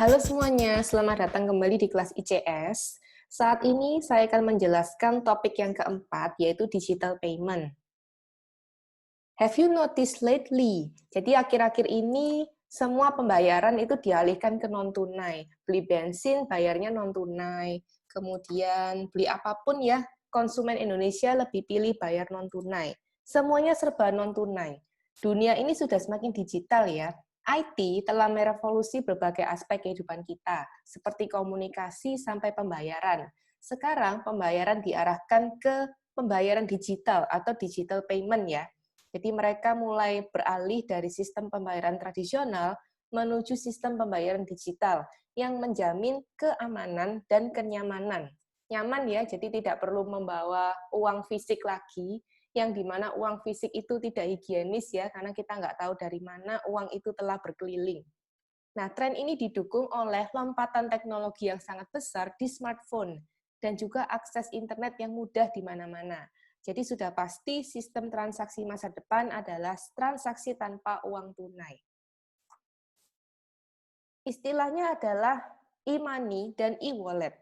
Halo semuanya, selamat datang kembali di kelas ICS. Saat ini saya akan menjelaskan topik yang keempat, yaitu digital payment. Have you noticed lately? Jadi akhir-akhir ini semua pembayaran itu dialihkan ke non-tunai. Beli bensin bayarnya non-tunai. Kemudian beli apapun ya, konsumen Indonesia lebih pilih bayar non-tunai. Semuanya serba non-tunai. Dunia ini sudah semakin digital ya. IT telah merevolusi berbagai aspek kehidupan kita, seperti komunikasi sampai pembayaran. Sekarang pembayaran diarahkan ke pembayaran digital atau digital payment ya. Jadi mereka mulai beralih dari sistem pembayaran tradisional menuju sistem pembayaran digital yang menjamin keamanan dan kenyamanan. Nyaman ya, jadi tidak perlu membawa uang fisik lagi, yang dimana uang fisik itu tidak higienis ya, karena kita nggak tahu dari mana uang itu telah berkeliling. Nah, tren ini didukung oleh lompatan teknologi yang sangat besar di smartphone, dan juga akses internet yang mudah di mana-mana. Jadi sudah pasti sistem transaksi masa depan adalah transaksi tanpa uang tunai. Istilahnya adalah e-money dan e-wallet.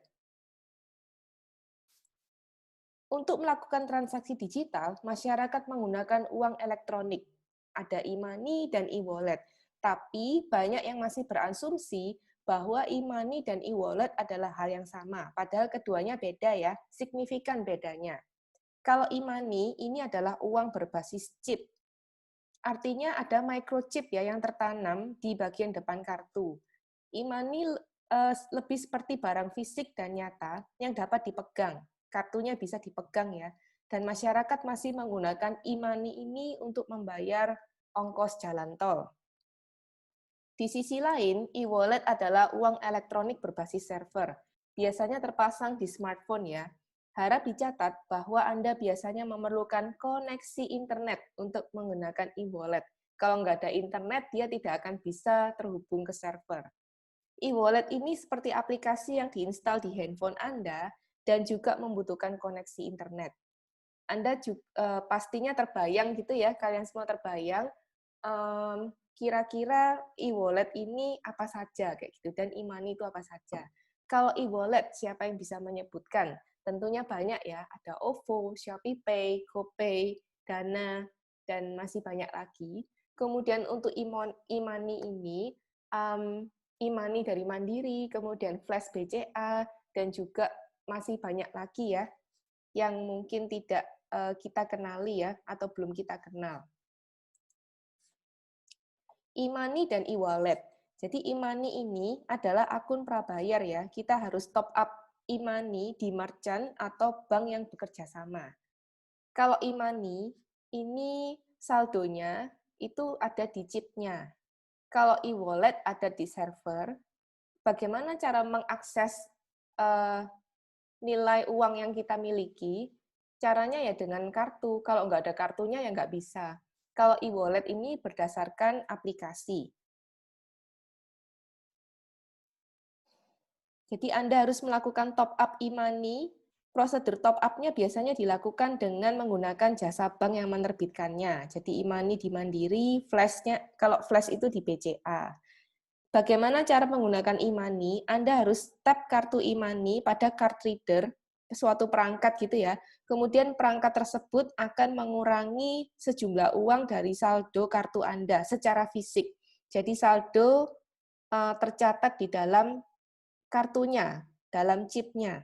Untuk melakukan transaksi digital, masyarakat menggunakan uang elektronik. Ada e-money dan e-wallet. Tapi banyak yang masih berasumsi bahwa e-money dan e-wallet adalah hal yang sama. Padahal keduanya beda ya, signifikan bedanya. Kalau e-money, ini adalah uang berbasis chip. Artinya ada microchip ya yang tertanam di bagian depan kartu. E-money lebih seperti barang fisik dan nyata yang dapat dipegang. Kartunya bisa dipegang ya. Dan masyarakat masih menggunakan e-money ini untuk membayar ongkos jalan tol. Di sisi lain, e-wallet adalah uang elektronik berbasis server. Biasanya terpasang di smartphone ya. Harap dicatat bahwa Anda biasanya memerlukan koneksi internet untuk menggunakan e-wallet. Kalau nggak ada internet, dia tidak akan bisa terhubung ke server. E-wallet ini seperti aplikasi yang diinstal di handphone Anda dan juga membutuhkan koneksi internet. Anda juga, pastinya terbayang gitu ya, kalian semua terbayang kira-kira e-wallet ini apa saja kayak gitu, dan e-money itu apa saja. Kalau e-wallet, siapa yang bisa menyebutkan? Tentunya banyak ya, ada OVO, ShopeePay, GoPay, Dana, dan masih banyak lagi. Kemudian untuk e-money ini, e-money dari Mandiri, kemudian Flash BCA, dan juga masih banyak lagi ya, yang mungkin tidak kita kenali ya, atau belum kita kenal. E-money dan e-wallet. Jadi e-money ini adalah akun prabayar ya, kita harus top up e-money di merchant atau bank yang bekerja sama. Kalau e-money, ini saldonya itu ada di chipnya. Kalau e-wallet ada di server. Bagaimana cara mengakses nilai uang yang kita miliki? Caranya ya dengan kartu. Kalau nggak ada kartunya ya nggak bisa. Kalau e-wallet ini berdasarkan aplikasi. Jadi Anda harus melakukan top up e-money. Prosedur top up-nya biasanya dilakukan dengan menggunakan jasa bank yang menerbitkannya. Jadi e-money di Mandiri, Flash-nya kalau Flash itu di BCA. Bagaimana cara menggunakan e-money? Anda harus tap kartu e-money pada card reader, suatu perangkat gitu ya. Kemudian perangkat tersebut akan mengurangi sejumlah uang dari saldo kartu Anda secara fisik. Jadi saldo tercatat di dalam kartunya, dalam chipnya.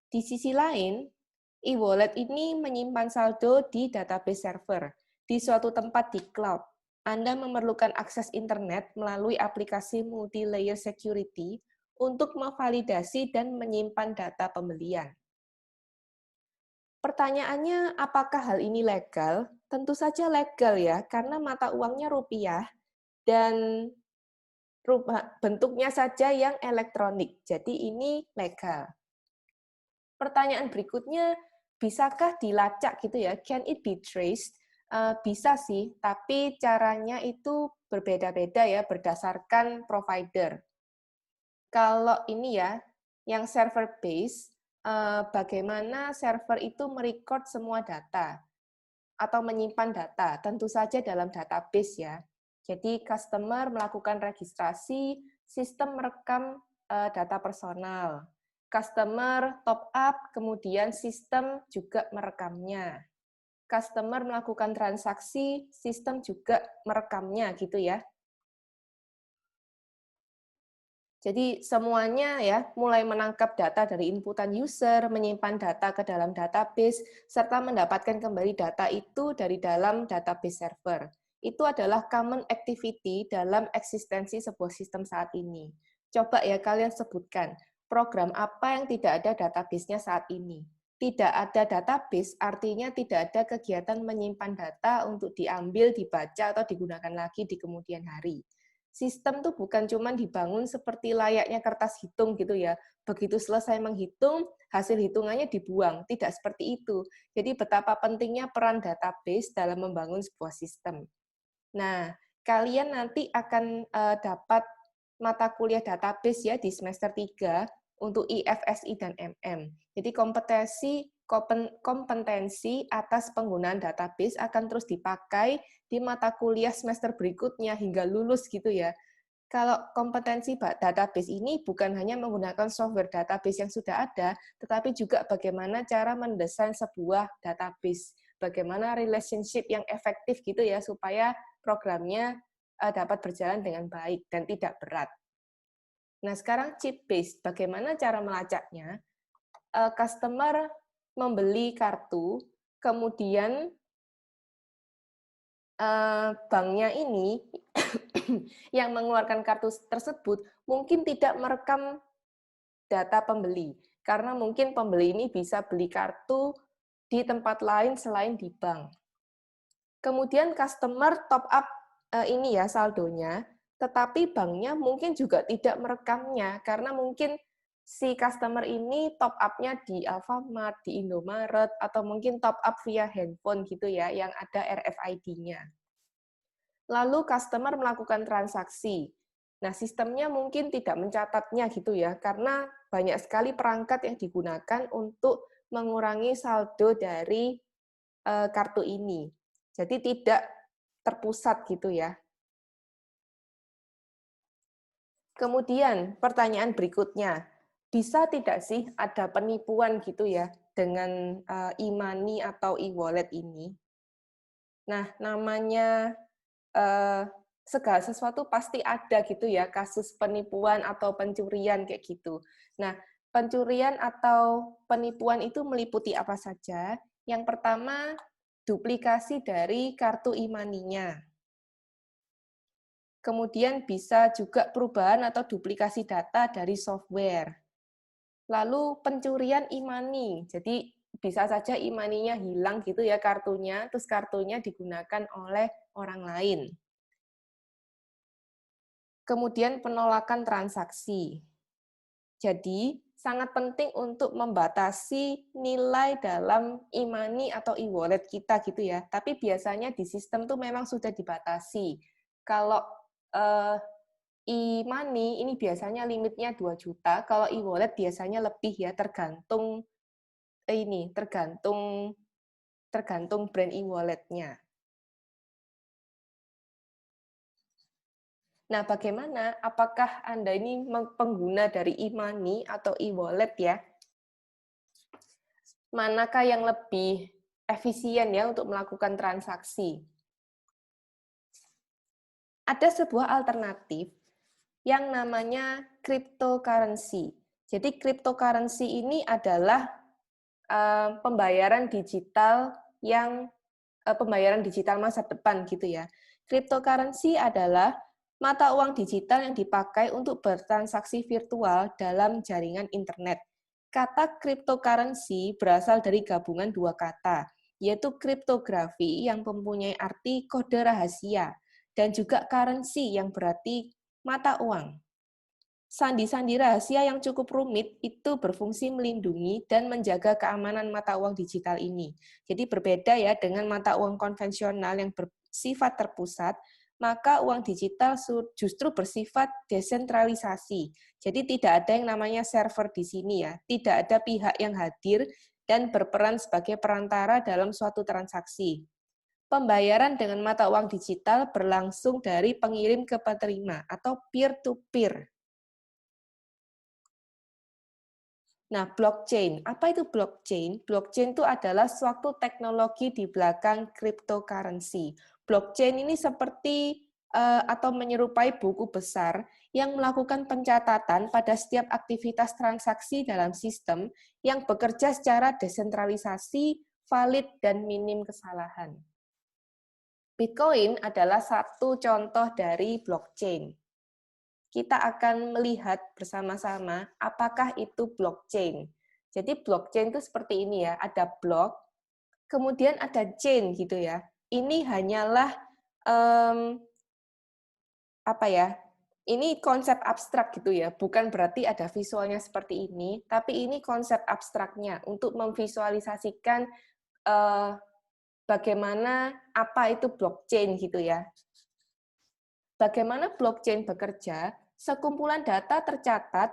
Di sisi lain, e-wallet ini menyimpan saldo di database server, di suatu tempat di cloud. Anda memerlukan akses internet melalui aplikasi multi-layer security untuk memvalidasi dan menyimpan data pembelian. Pertanyaannya, apakah hal ini legal? Tentu saja legal ya, karena mata uangnya rupiah dan bentuknya saja yang elektronik. Jadi ini legal. Pertanyaan berikutnya, bisakah dilacak gitu ya? Can it be traced? Bisa sih, tapi caranya itu berbeda-beda ya berdasarkan provider. Kalau ini ya, yang server base, bagaimana server itu merecord semua data atau menyimpan data, tentu saja dalam database ya. Jadi customer melakukan registrasi, sistem merekam data personal. Customer top up, kemudian sistem juga merekamnya. Customer melakukan transaksi, sistem juga merekamnya gitu ya. Jadi semuanya ya, mulai menangkap data dari inputan user, menyimpan data ke dalam database, serta mendapatkan kembali data itu dari dalam database server. Itu adalah common activity dalam eksistensi sebuah sistem saat ini. Coba ya kalian sebutkan, program apa yang tidak ada database-nya saat ini? Tidak ada database artinya tidak ada kegiatan menyimpan data untuk diambil, dibaca, atau digunakan lagi di kemudian hari. Sistem tuh bukan cuma dibangun seperti layaknya kertas hitung gitu ya. Begitu selesai menghitung, hasil hitungannya dibuang. Tidak seperti itu. Jadi betapa pentingnya peran database dalam membangun sebuah sistem. Nah, kalian nanti akan dapat mata kuliah database ya di semester 3 untuk IFSI dan MM. Jadi kompetensi atas penggunaan database akan terus dipakai di mata kuliah semester berikutnya hingga lulus gitu ya. Kalau kompetensi database ini bukan hanya menggunakan software database yang sudah ada, tetapi juga bagaimana cara mendesain sebuah database, bagaimana relationship yang efektif gitu ya, supaya programnya dapat berjalan dengan baik dan tidak berat. Nah, sekarang chip based, bagaimana cara melacaknya? Customer membeli kartu, kemudian banknya ini yang mengeluarkan kartu tersebut mungkin tidak merekam data pembeli, karena mungkin pembeli ini bisa beli kartu di tempat lain selain di bank. Kemudian customer top up ini ya saldonya, tetapi banknya mungkin juga tidak merekamnya, karena mungkin si customer ini top up-nya di Alfamart, di Indomaret, atau mungkin top up via handphone gitu ya, yang ada RFID-nya. Lalu customer melakukan transaksi. Nah, sistemnya mungkin tidak mencatatnya gitu ya, karena banyak sekali perangkat yang digunakan untuk mengurangi saldo dari kartu ini. Jadi tidak terpusat gitu ya. Kemudian pertanyaan berikutnya, bisa tidak sih ada penipuan gitu ya dengan e-money atau e-wallet ini? Nah, namanya segala sesuatu pasti ada gitu ya, kasus penipuan atau pencurian kayak gitu. Nah, pencurian atau penipuan itu meliputi apa saja? Yang pertama, duplikasi dari kartu e-money-nya. Kemudian bisa juga perubahan atau duplikasi data dari software. Lalu pencurian e-money. Jadi bisa saja e-money-nya hilang gitu ya kartunya, terus kartunya digunakan oleh orang lain. Kemudian penolakan transaksi. Jadi sangat penting untuk membatasi nilai dalam e-money atau e-wallet kita gitu ya. Tapi biasanya di sistem tuh memang sudah dibatasi. Kalau e-money ini biasanya limitnya 2 juta, kalau e-wallet biasanya lebih ya, tergantung brand e-wallet-nya. Nah, bagaimana? Apakah Anda ini pengguna dari e-money atau e-wallet ya? Manakah yang lebih efisien ya untuk melakukan transaksi? Ada sebuah alternatif yang namanya cryptocurrency. Jadi cryptocurrency ini adalah pembayaran digital pembayaran digital masa depan gitu ya. Cryptocurrency adalah mata uang digital yang dipakai untuk bertransaksi virtual dalam jaringan internet. Kata cryptocurrency berasal dari gabungan dua kata, yaitu kriptografi yang mempunyai arti kode rahasia, dan juga currency yang berarti mata uang. Sandi-sandi rahasia yang cukup rumit itu berfungsi melindungi dan menjaga keamanan mata uang digital ini. Jadi berbeda ya dengan mata uang konvensional yang bersifat terpusat, maka uang digital justru bersifat desentralisasi. Jadi tidak ada yang namanya server di sini ya, tidak ada pihak yang hadir dan berperan sebagai perantara dalam suatu transaksi. Pembayaran dengan mata uang digital berlangsung dari pengirim ke penerima atau peer-to-peer. Nah, blockchain. Apa itu blockchain? Blockchain itu adalah suatu teknologi di belakang cryptocurrency. Blockchain ini seperti atau menyerupai buku besar yang melakukan pencatatan pada setiap aktivitas transaksi dalam sistem yang bekerja secara desentralisasi, valid, dan minim kesalahan. Bitcoin adalah satu contoh dari blockchain. Kita akan melihat bersama-sama apakah itu blockchain. Jadi blockchain itu seperti ini ya, ada block, kemudian ada chain gitu ya. Ini hanyalah apa ya? Ini konsep abstrak gitu ya, bukan berarti ada visualnya seperti ini, tapi ini konsep abstraknya untuk memvisualisasikan bagaimana apa itu blockchain gitu ya. Bagaimana blockchain bekerja? Sekumpulan data tercatat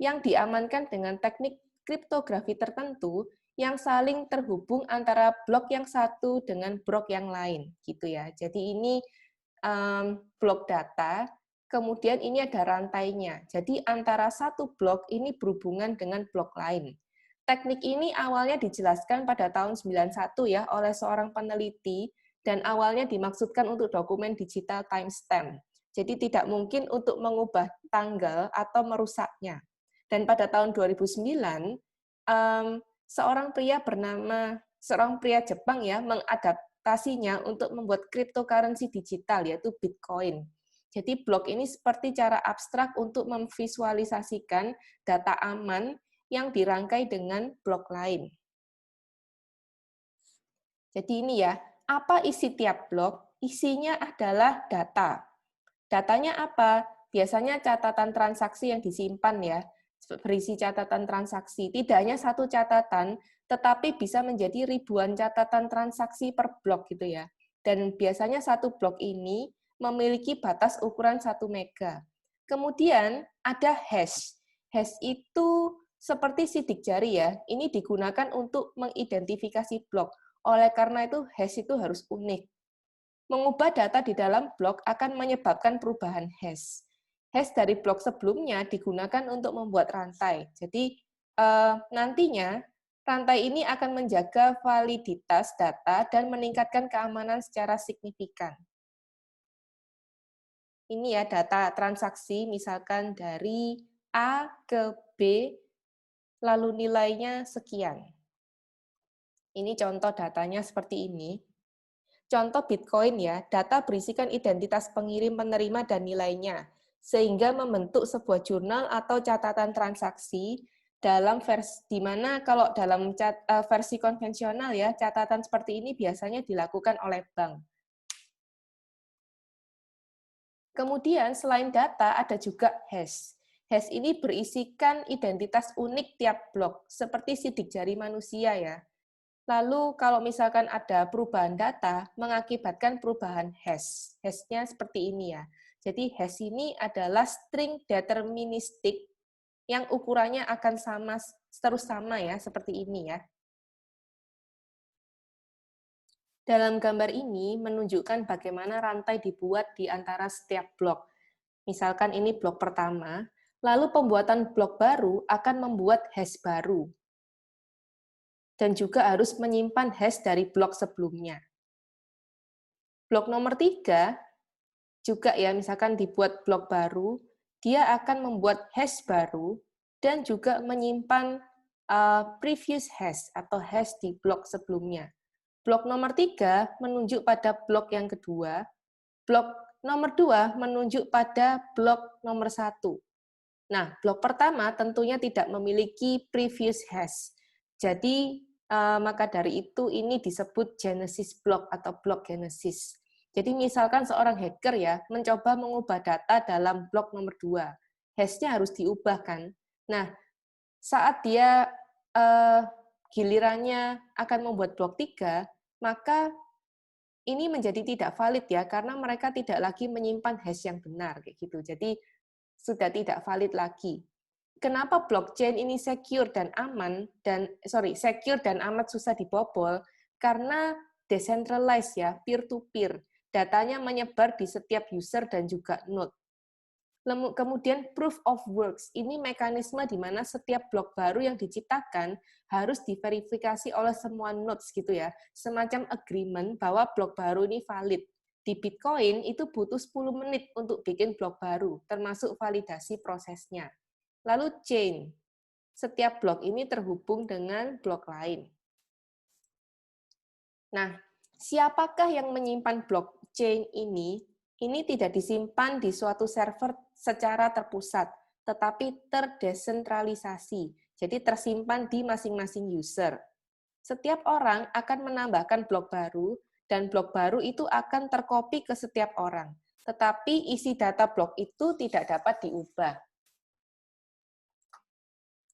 yang diamankan dengan teknik kriptografi tertentu yang saling terhubung antara blok yang satu dengan blok yang lain, gitu ya. Jadi ini blok data, kemudian ini ada rantainya. Jadi antara satu blok ini berhubungan dengan blok lain. Teknik ini awalnya dijelaskan pada tahun 91 ya oleh seorang peneliti dan awalnya dimaksudkan untuk dokumen digital timestamp. Jadi tidak mungkin untuk mengubah tanggal atau merusaknya. Dan pada tahun 2009, seorang pria Jepang ya mengadaptasinya untuk membuat cryptocurrency digital yaitu Bitcoin. Jadi blok ini seperti cara abstrak untuk memvisualisasikan data aman yang dirangkai dengan blok lain. Jadi ini ya, apa isi tiap blok? Isinya adalah data. Datanya apa? Biasanya catatan transaksi yang disimpan ya, berisi catatan transaksi. Tidak hanya satu catatan, tetapi bisa menjadi ribuan catatan transaksi per blok gitu ya. Dan biasanya satu blok ini memiliki batas ukuran 1 mega. Kemudian ada hash. Hash itu seperti sidik jari ya, ini digunakan untuk mengidentifikasi blok. Oleh karena itu, hash itu harus unik. Mengubah data di dalam blok akan menyebabkan perubahan hash. Hash dari blok sebelumnya digunakan untuk membuat rantai. Jadi nantinya rantai ini akan menjaga validitas data dan meningkatkan keamanan secara signifikan. Ini ya data transaksi misalkan dari A ke B, lalu nilainya sekian. Ini contoh datanya seperti ini. Contoh Bitcoin ya, data berisikan identitas pengirim, penerima, dan nilainya, sehingga membentuk sebuah jurnal atau catatan transaksi dalam versi, di mana kalau dalam versi konvensional ya, catatan seperti ini biasanya dilakukan oleh bank. Kemudian selain data ada juga hash. Hash ini berisikan identitas unik tiap blok, seperti sidik jari manusia ya. Lalu kalau misalkan ada perubahan data, mengakibatkan perubahan hash. Hash-nya seperti ini ya. Jadi hash ini adalah string deterministik yang ukurannya akan terus sama ya, seperti ini ya. Dalam gambar ini menunjukkan bagaimana rantai dibuat di antara setiap blok. Misalkan ini blok pertama, lalu pembuatan blok baru akan membuat hash baru. Dan juga harus menyimpan hash dari blok sebelumnya. Blok nomor 3 juga ya, misalkan dibuat blok baru, dia akan membuat hash baru dan juga menyimpan previous hash atau hash di blok sebelumnya. Blok nomor 3 menunjuk pada blok yang kedua, blok nomor 2 menunjuk pada blok nomor 1. Nah, blok pertama tentunya tidak memiliki previous hash. Jadi, maka dari itu ini disebut genesis block atau block genesis. Jadi misalkan seorang hacker ya mencoba mengubah data dalam blok nomor 2. Hash-nya harus diubah kan. Nah, saat dia gilirannya akan membuat blok 3, maka ini menjadi tidak valid ya karena mereka tidak lagi menyimpan hash yang benar kayak gitu. Jadi sudah tidak valid lagi. Kenapa blockchain ini secure dan amat susah dibobol? Karena decentralized ya, peer to peer. Datanya menyebar di setiap user dan juga node. Kemudian proof of works, ini mekanisme di mana setiap blok baru yang diciptakan harus diverifikasi oleh semua nodes gitu ya, semacam agreement bahwa blok baru ini valid. Di Bitcoin itu butuh 10 menit untuk bikin blok baru, termasuk validasi prosesnya. Lalu chain, setiap blok ini terhubung dengan blok lain. Nah, siapakah yang menyimpan blockchain ini? Ini tidak disimpan di suatu server secara terpusat, tetapi terdesentralisasi. Jadi tersimpan di masing-masing user. Setiap orang akan menambahkan blok baru, dan blok baru itu akan terkopi ke setiap orang. Tetapi isi data blok itu tidak dapat diubah.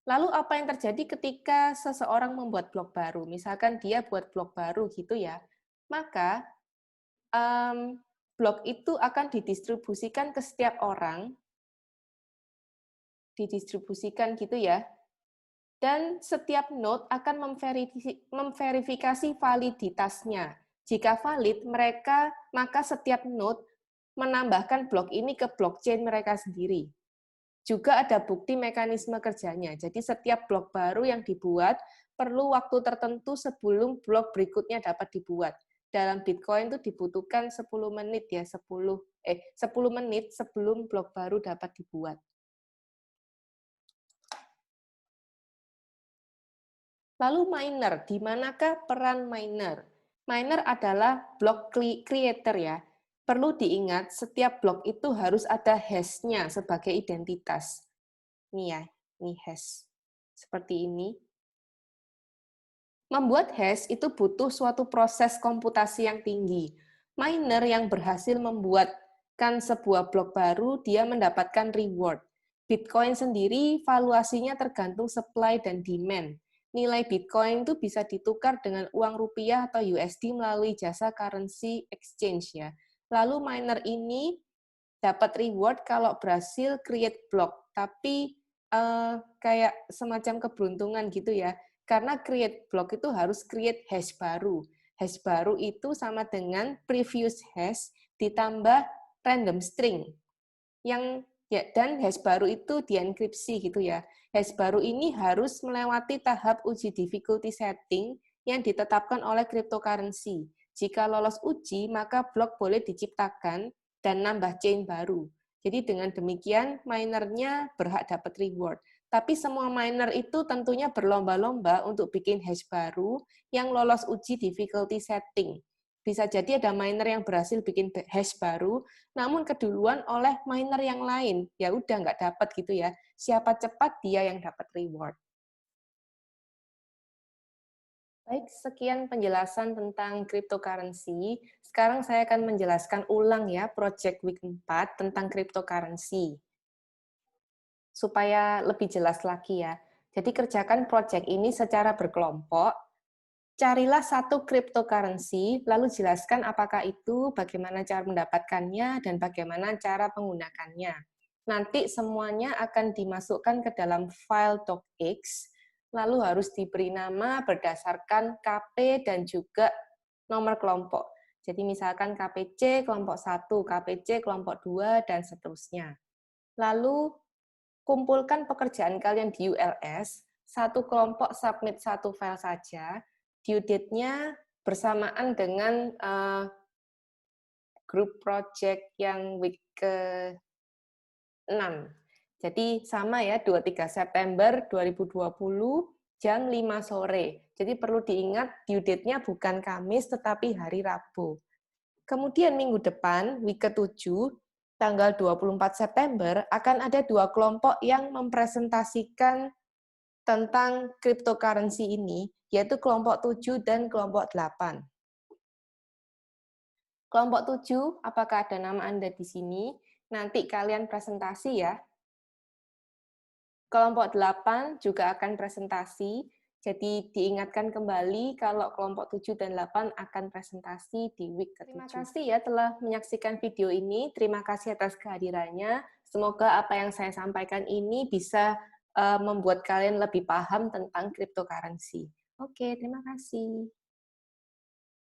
Lalu apa yang terjadi ketika seseorang membuat blok baru? Misalkan dia buat blok baru gitu ya, maka blok itu akan didistribusikan ke setiap orang, didistribusikan gitu ya, dan setiap node akan memverifikasi validitasnya. Jika valid, maka setiap node menambahkan blok ini ke blockchain mereka sendiri. Juga ada bukti mekanisme kerjanya. Jadi setiap blok baru yang dibuat perlu waktu tertentu sebelum blok berikutnya dapat dibuat. Dalam Bitcoin itu dibutuhkan 10 menit ya, 10 menit sebelum blok baru dapat dibuat. Lalu miner, di manakah peran miner? Miner adalah block creator ya. Perlu diingat, setiap blok itu harus ada hash-nya sebagai identitas. Ini ya, ini hash. Seperti ini. Membuat hash itu butuh suatu proses komputasi yang tinggi. Miner yang berhasil membuatkan sebuah blok baru, dia mendapatkan reward. Bitcoin sendiri valuasinya tergantung supply dan demand. Nilai Bitcoin itu bisa ditukar dengan uang rupiah atau USD melalui jasa currency exchange ya. Lalu miner ini dapat reward kalau berhasil create block, tapi kayak semacam keberuntungan gitu ya. Karena create block itu harus create hash baru. Hash baru itu sama dengan previous hash ditambah random string. Dan hash baru itu dienkripsi gitu ya. Hash baru ini harus melewati tahap uji difficulty setting yang ditetapkan oleh cryptocurrency. Jika lolos uji, maka blok boleh diciptakan dan nambah chain baru. Jadi dengan demikian minernya berhak dapat reward. Tapi semua miner itu tentunya berlomba-lomba untuk bikin hash baru yang lolos uji difficulty setting. Bisa jadi ada miner yang berhasil bikin hash baru, namun keduluan oleh miner yang lain. Ya udah nggak dapat gitu ya. Siapa cepat dia yang dapat reward. Baik, sekian penjelasan tentang cryptocurrency. Sekarang saya akan menjelaskan ulang ya Project Week 4 tentang cryptocurrency. Supaya lebih jelas lagi ya. Jadi kerjakan project ini secara berkelompok. Carilah satu cryptocurrency, lalu jelaskan apakah itu, bagaimana cara mendapatkannya, dan bagaimana cara menggunakannya. Nanti semuanya akan dimasukkan ke dalam file docx, lalu harus diberi nama berdasarkan KP dan juga nomor kelompok. Jadi misalkan KPC kelompok 1, KPC kelompok 2, dan seterusnya. Lalu kumpulkan pekerjaan kalian di ULS, satu kelompok submit satu file saja, due date-nya bersamaan dengan grup project yang week ke-6. Jadi sama ya, 23 September 2020 jam 5 sore. Jadi perlu diingat due date-nya bukan Kamis tetapi hari Rabu. Kemudian minggu depan, week ke-7, tanggal 24 September, akan ada dua kelompok yang mempresentasikan tentang cryptocurrency ini, yaitu kelompok 7 dan kelompok 8. Kelompok 7, apakah ada nama Anda di sini? Nanti kalian presentasi ya. Kelompok 8 juga akan presentasi, jadi diingatkan kembali kalau kelompok 7 dan 8 akan presentasi di week ke-7. Terima kasih ya telah menyaksikan video ini, terima kasih atas kehadirannya. Semoga apa yang saya sampaikan ini bisa membuat kalian lebih paham tentang cryptocurrency. Oke, terima kasih.